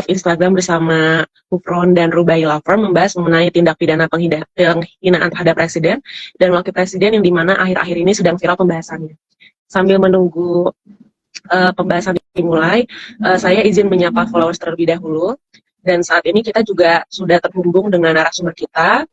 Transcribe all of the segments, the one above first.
Instagram bersama Gufron dan Rubai Law Firm membahas mengenai tindak pidana penghinaan terhadap presiden dan wakil presiden yang dimana akhir-akhir ini sedang viral pembahasannya. Sambil menunggu pembahasan dimulai, saya izin menyapa followers terlebih dahulu. Dan saat ini kita juga sudah terhubung dengan narasumber kita,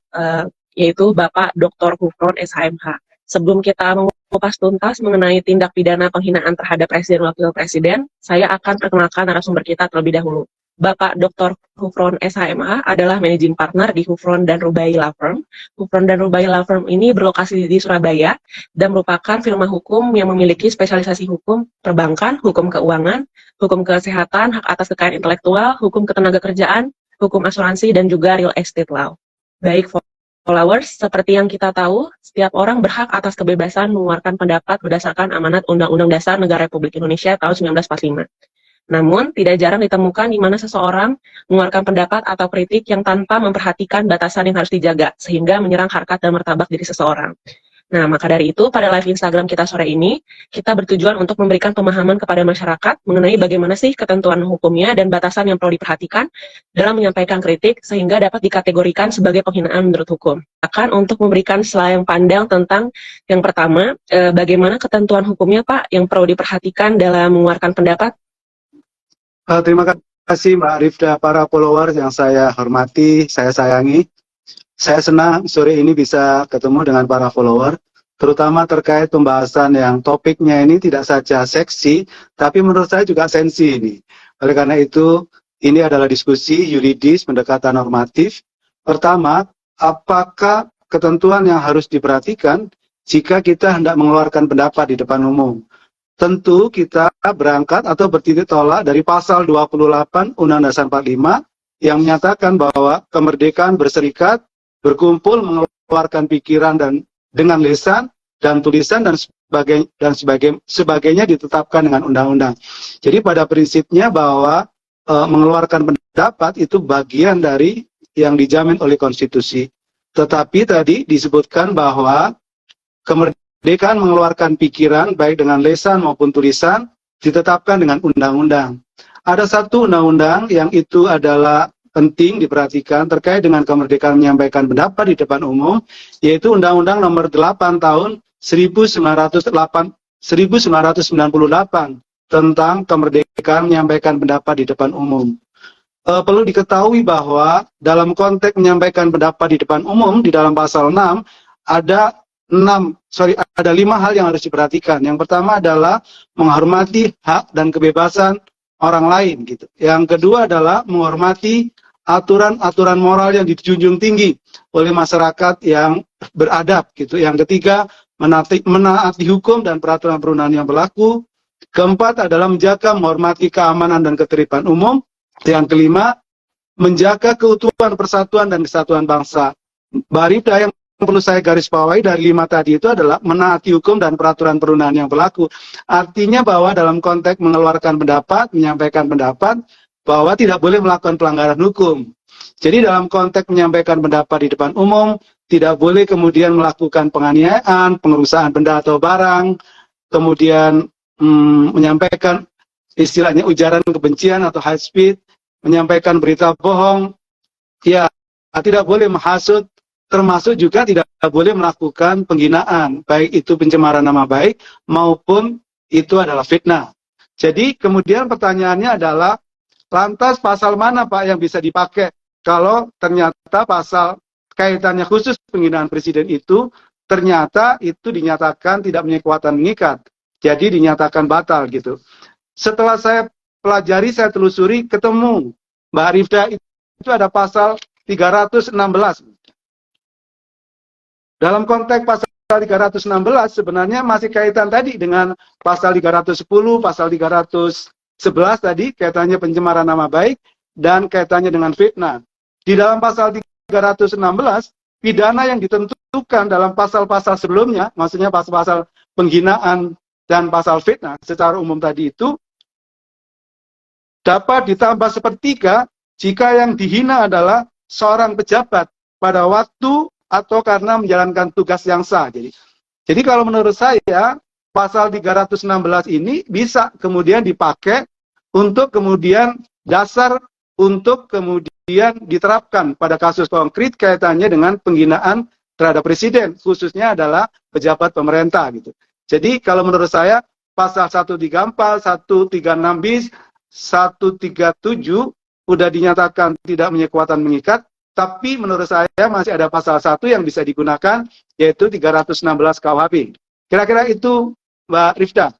yaitu Bapak Dr. Gufron SHMH. Sebelum kita mengupas tuntas mengenai tindak pidana penghinaan terhadap presiden wakil presiden, saya akan perkenalkan narasumber kita terlebih dahulu. Bapak Dr. Gufron SHMH adalah managing partner di Gufron dan Rubai Law Firm. Gufron dan Rubai Law Firm ini berlokasi di Surabaya dan merupakan firma hukum yang memiliki spesialisasi hukum perbankan, hukum keuangan, hukum kesehatan, hak atas kekayaan intelektual, hukum ketenagakerjaan, hukum asuransi, dan juga real estate law. Baik followers, seperti yang kita tahu, setiap orang berhak atas kebebasan mengeluarkan pendapat berdasarkan amanat Undang-Undang Dasar Negara Republik Indonesia tahun 1945. Namun, tidak jarang ditemukan di mana seseorang mengeluarkan pendapat atau kritik yang tanpa memperhatikan batasan yang harus dijaga, sehingga menyerang harkat dan martabat diri seseorang. Nah, maka dari itu, pada live Instagram kita sore ini, kita bertujuan untuk memberikan pemahaman kepada masyarakat mengenai bagaimana sih ketentuan hukumnya dan batasan yang perlu diperhatikan dalam menyampaikan kritik, sehingga dapat dikategorikan sebagai penghinaan menurut hukum. Akan untuk memberikan selayang pandang tentang yang pertama, bagaimana ketentuan hukumnya, Pak, yang perlu diperhatikan dalam mengeluarkan pendapat. Terima kasih Mbak Rifda, para followers yang saya hormati, saya sayangi. Saya senang sore ini bisa ketemu dengan para follower, terutama terkait pembahasan yang topiknya ini tidak saja seksi, tapi menurut saya juga sensi ini. Oleh karena itu, ini adalah diskusi yuridis pendekatan normatif. Pertama, apakah ketentuan yang harus diperhatikan jika kita hendak mengeluarkan pendapat di depan umum? Tentu kita berangkat atau bertitik tolak dari pasal 28 Undang-Undang Dasar 45 yang menyatakan bahwa kemerdekaan berserikat, berkumpul, mengeluarkan pikiran dan dengan lisan dan tulisan dan sebagainya ditetapkan dengan undang-undang. Jadi pada prinsipnya bahwa mengeluarkan pendapat itu bagian dari yang dijamin oleh konstitusi. Tetapi tadi disebutkan bahwa kemerdekaan mengeluarkan pikiran baik dengan lisan maupun tulisan ditetapkan dengan undang-undang. Ada satu undang-undang yang itu adalah penting diperhatikan terkait dengan kemerdekaan menyampaikan pendapat di depan umum, yaitu Undang-Undang Nomor 8 Tahun 1998 tentang kemerdekaan menyampaikan pendapat di depan umum. Perlu diketahui bahwa dalam konteks menyampaikan pendapat di depan umum di dalam pasal 6 ada 5 hal yang harus diperhatikan. Yang pertama adalah menghormati hak dan kebebasan orang lain gitu. Yang kedua adalah menghormati aturan-aturan moral yang dijunjung tinggi oleh masyarakat yang beradab gitu. Yang ketiga, menaati hukum dan peraturan perundang yang berlaku. Keempat adalah menjaga menghormati keamanan dan ketertiban umum. Yang kelima, menjaga keutuhan persatuan dan kesatuan bangsa. Baribda yang perlu saya garis bawahi dari 5 tadi itu adalah menaati hukum dan peraturan perundang yang berlaku. Artinya bahwa dalam konteks mengeluarkan pendapat, menyampaikan pendapat, bahwa tidak boleh melakukan pelanggaran hukum. Jadi dalam konteks menyampaikan pendapat di depan umum, tidak boleh kemudian melakukan penganiayaan, pengerusakan benda atau barang, kemudian menyampaikan istilahnya ujaran kebencian atau hate speech, menyampaikan berita bohong, ya tidak boleh menghasut, termasuk juga tidak boleh melakukan penghinaan, baik itu pencemaran nama baik maupun itu adalah fitnah. Jadi kemudian pertanyaannya adalah, lantas pasal mana Pak yang bisa dipakai kalau ternyata pasal kaitannya khusus penghinaan presiden itu ternyata itu dinyatakan tidak punya kekuatan mengikat, jadi dinyatakan batal gitu. Setelah saya pelajari, saya telusuri, ketemu Mbak Rifda itu ada pasal 316. Dalam konteks pasal 316 sebenarnya masih kaitan tadi dengan pasal 310, pasal 311 tadi kaitannya pencemaran nama baik dan kaitannya dengan fitnah. Di dalam pasal 316, pidana yang ditentukan dalam pasal-pasal sebelumnya, maksudnya pasal-pasal penghinaan dan pasal fitnah secara umum tadi itu dapat ditambah sepertiga jika yang dihina adalah seorang pejabat pada waktu atau karena menjalankan tugas yang sah. Jadi kalau menurut saya pasal 316 ini bisa kemudian dipakai untuk kemudian dasar untuk kemudian diterapkan pada kasus konkret kaitannya dengan penghinaan terhadap presiden, khususnya adalah pejabat pemerintah gitu. Jadi kalau menurut saya pasal 134, 136 bis, 137 udah dinyatakan tidak punya kekuatan mengikat, tapi menurut saya masih ada pasal 1 yang bisa digunakan, yaitu 316 KUHP. Kira-kira itu, Mbak Rifda.